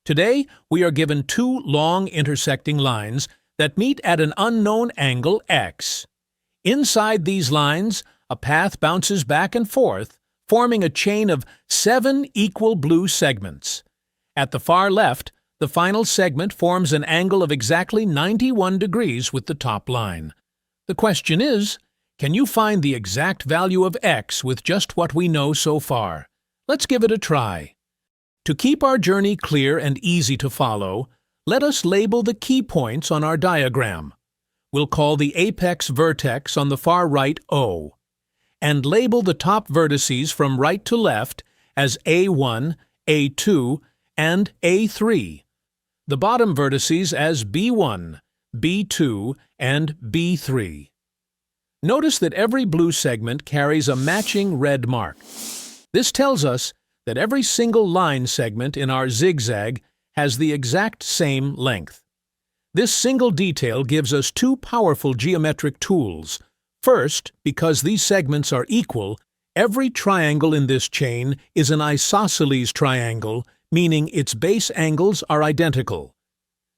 Today, we are given two long intersecting lines that meet at an unknown angle x. Inside these lines, a path bounces back and forth, forming a chain of 7 equal blue segments. At the far left, the final segment forms an angle of exactly 91 degrees with the top line. The question is, can you find the exact value of x with just what we know so far? Let's give it a try. To keep our journey clear and easy to follow, let us label the key points on our diagram. We'll call the apex vertex on the far right O, and label the top vertices from right to left as A1, A2, and A3, the bottom vertices as B1, B2, and B3. Notice that every blue segment carries a matching red mark. This tells us that every single line segment in our zigzag has the exact same length. This single detail gives us two powerful geometric tools. First, because these segments are equal, every triangle in this chain is an isosceles triangle, meaning its base angles are identical.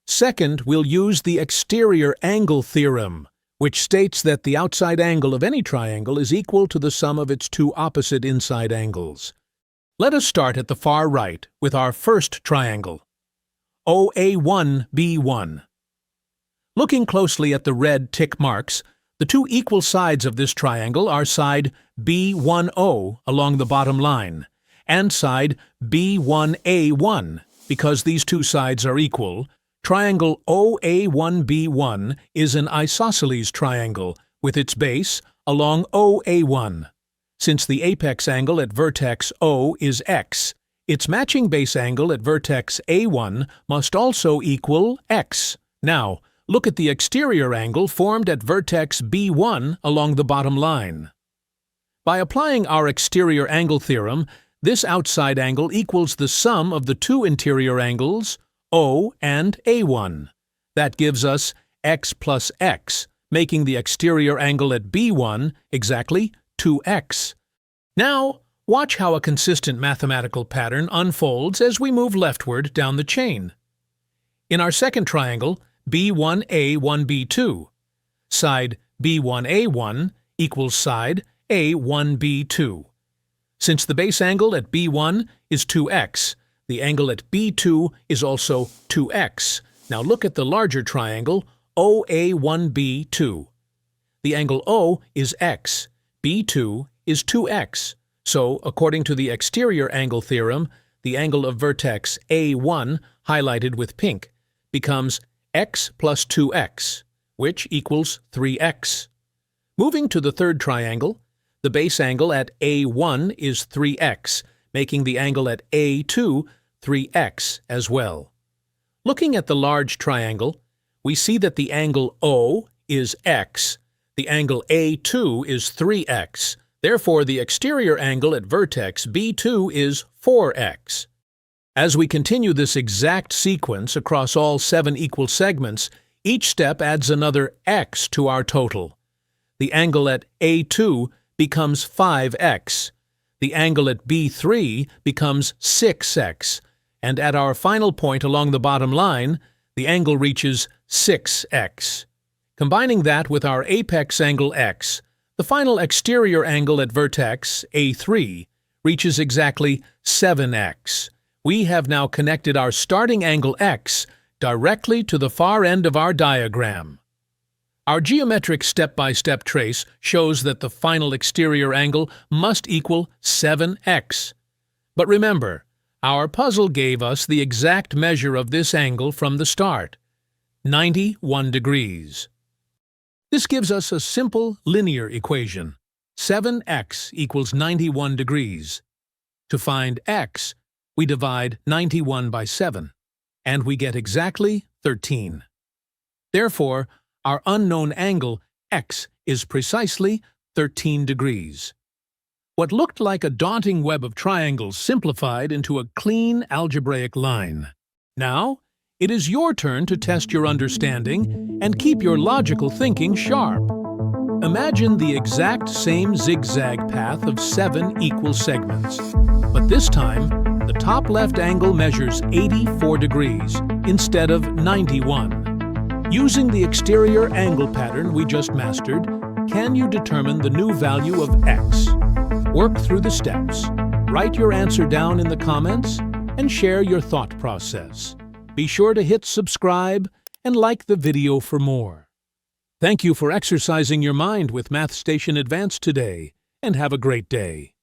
Second, we'll use the Exterior Angle Theorem, which states that the outside angle of any triangle is equal to the sum of its two opposite inside angles. Let us start at the far right with our first triangle, OA1B1. Looking closely at the red tick marks, the two equal sides of this triangle are side B1O along the bottom line and side B1A1. Because these two sides are equal, triangle OA1B1 is an isosceles triangle with its base along OA1. Since the apex angle at vertex O is x, its matching base angle at vertex A1 must also equal x. Now, look at the exterior angle formed at vertex B1 along the bottom line. By applying our exterior angle theorem, this outside angle equals the sum of the two interior angles, O and A1. That gives us x plus x, making the exterior angle at B1 exactly 2x. Now, watch how a consistent mathematical pattern unfolds as we move leftward down the chain. In our second triangle, B1A1B2, side B1A1 equals side A1B2. Since the base angle at B1 is 2x, the angle at B2 is also 2x. Now look at the larger triangle, OA1B2. The angle O is x. B2 is 2x. So, according to the exterior angle theorem, the angle of vertex A1, highlighted with pink, becomes x plus 2x, which equals 3x. Moving to the third triangle, the base angle at A1 is 3x, making the angle at A2 3x as well. Looking at the large triangle, we see that the angle O is x, the angle A2 is 3x, therefore the exterior angle at vertex B2 is 4x. As we continue this exact sequence across all 7 equal segments, each step adds another x to our total. The angle at A2 becomes 5x, the angle at B3 becomes 6x, and at our final point along the bottom line, the angle reaches 6x. Combining that with our apex angle x, the final exterior angle at vertex A3 reaches exactly 7x. We have now connected our starting angle x directly to the far end of our diagram. Our geometric step-by-step trace shows that the final exterior angle must equal 7x. But remember, our puzzle gave us the exact measure of this angle from the start, 91 degrees. This gives us a simple linear equation. 7x equals 91 degrees. To find x, we divide 91 by 7, and we get exactly 13. Therefore, our unknown angle, x, is precisely 13 degrees. What looked like a daunting web of triangles simplified into a clean algebraic line. Now, it is your turn to test your understanding and keep your logical thinking sharp. Imagine the exact same zigzag path of 7 equal segments, but this time, The top left angle measures 84 degrees instead of 91. Using the exterior angle pattern we just mastered, can you determine the new value of x? Work through the steps. Write your answer down in the comments and share your thought process. Be sure to hit subscribe and like the video for more. Thank you for exercising your mind with Mathstation Advanced today, and have a great day.